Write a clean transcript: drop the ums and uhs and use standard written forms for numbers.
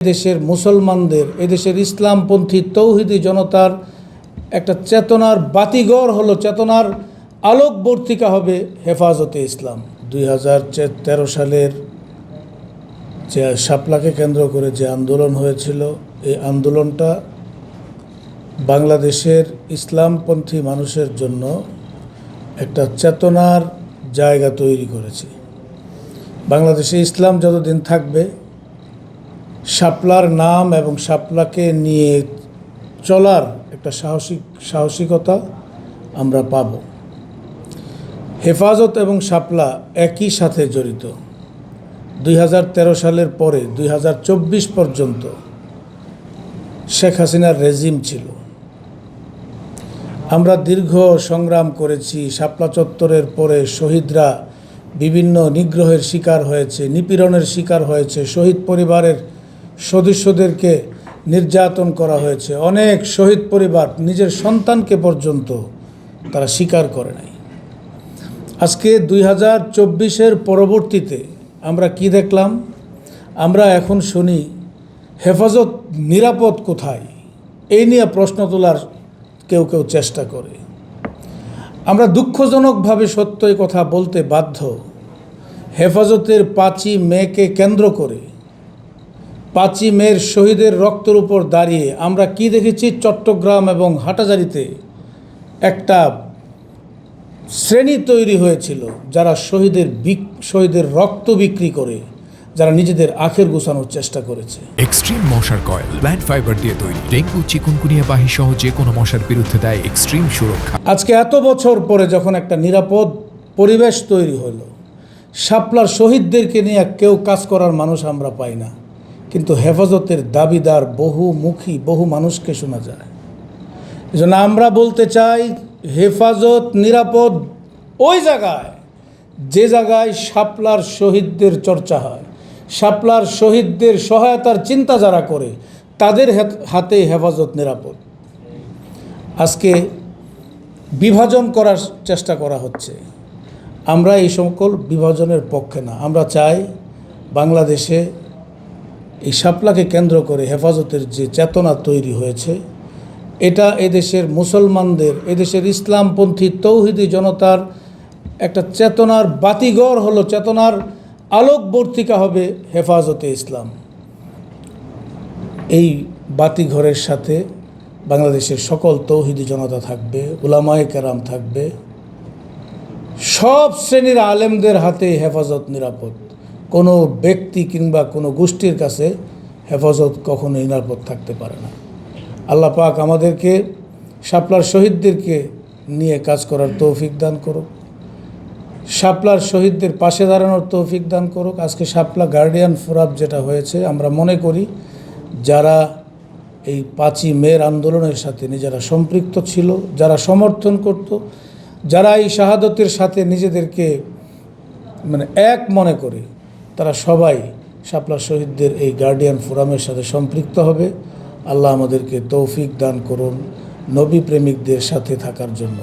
দেশের মুসলমানদের, এদেশের ইসলামপন্থী তৌহিদি জনতার একটা চেতনার বাতিঘর হলো, চেতনার আলোকবর্তিকা হবে হেফাজতে ইসলাম। 2013 সালের যে শাপলাকে কেন্দ্র করে যে আন্দোলন হয়েছিল, এই আন্দোলনটা বাংলাদেশের ইসলামপন্থী মানুষের জন্য একটা চেতনার জায়গা তৈরি করেছে। বাংলাদেশে ইসলাম যতদিন থাকবে, শাপলার নাম এবং শাপলাকে নিয়ে চলার একটা সাহসিকতা আমরা পাব। হেফাজত এবং শাপলা একই সাথে জড়িত। 2013 সালের পরে 2024 পর্যন্ত শেখ হাসিনার রেজিম ছিল। আমরা দীর্ঘ সংগ্রাম করেছি। শাপলা চত্বরের পরে শহীদরা বিভিন্ন নিগ্রহের শিকার হয়েছে, নিপীড়নের শিকার হয়েছে, শহীদ পরিবারের সদস্যদেরকে নির্যাতন করা হয়েছে। অনেক শহীদ পরিবার নিজের সন্তানকে পর্যন্ত তারা স্বীকার করে নাই। আজকে 2024-এর পরবর্তীতে আমরা কি দেখলাম? আমরা এখন শুনি হেফাজত নিরাপদ কোথায়, এই নিয়ে প্রশ্ন তোলার কেউ কেউ চেষ্টা করে। আমরা দুঃখজনকভাবে সত্যই কথা বলতে বাধ্য। হেফাজতের 5ই মেকে কেন্দ্র করে, 5ই মের শহীদের রক্তের উপর দাঁড়িয়ে আমরা কি দেখেছি? চট্টগ্রাম এবং হাটাজারিতে একটা শ্রেণী তৈরি হয়েছিল, যারা শহীদের রক্ত বিক্রি করে, যারা নিজেদের আখের গোছানোর চেষ্টা করেছে। এক্সট্রিম মশার কয়েল প্ল্যান্ট ফাইবার দিয়ে তৈরি, ডেঙ্গু, চিকুনগুনিয়া বাহি সহ যে কোনো মশার বিরুদ্ধে দেয় এক্সট্রিম সুরক্ষা। আজকে এত বছর পরে যখন একটা নিরাপদ পরিবেশ তৈরি হলো, শাপলার শহীদদেরকে নিয়ে কেউ কাজ করার মানুষ আমরা পাই না, কিন্তু হেফাজতের দাবিদার বহু মানুষকে শোনা যায়। এজন্য আমরা বলতে চাই, হেফাজত নিরাপদ ওই জায়গায়, যে জায়গায় শাপলার শহীদদের চর্চা হয়, শাপলার শহীদদের সহায়তার চিন্তা যারা করে, তাদের হাতে হেফাজত নিরাপদ। আজকে বিভাজন করার চেষ্টা করা হচ্ছে। আমরা এই সকল বিভাজনের পক্ষে না। আমরা চাই বাংলাদেশে এই শাপলাকে কেন্দ্র করে হেফাজতের যে চেতনা তৈরি হয়েছে, এটা এদেশের মুসলমানদের, এদেশের ইসলামপন্থী তৌহিদি জনতার একটা চেতনার বাতিঘর হলো, চেতনার আলোকবর্তিকা হবে হেফাজতে ইসলাম। এই বাতিঘরের সাথে বাংলাদেশের সকল তৌহিদি জনতা থাকবে, উলামায়ে কেরাম থাকবে, সব শ্রেণীর আলেমদের হাতে হেফাজত নিরাপদ। কোনো ব্যক্তি কিংবা কোনো গোষ্ঠীর কাছে হেফাজত কখনোই নিরাপদ থাকতে পারে না। আল্লাহ পাক আমাদেরকে শাপলার শহীদদেরকে নিয়ে কাজ করার তৌফিক দান করুক, শাপলার শহীদদের পাশে দাঁড়ানোর তৌফিক দান করুক। আজকে শাপলা গার্ডিয়ান ফোরাম যেটা হয়েছে, আমরা মনে করি যারা এই 5ই মের আন্দোলনের সাথে নিজেরা সম্পৃক্ত ছিল, যারা সমর্থন করত, যারা এই শাহাদতের সাথে নিজেদেরকে এক মনে করে, তারা সবাই শাপলার শহীদদের এই গার্ডিয়ান ফোরামের সাথে সম্পৃক্ত হবে। আল্লাহ আমাদেরকে তৌফিক দান করুন নবী প্রেমিকদের সাথে থাকার জন্য।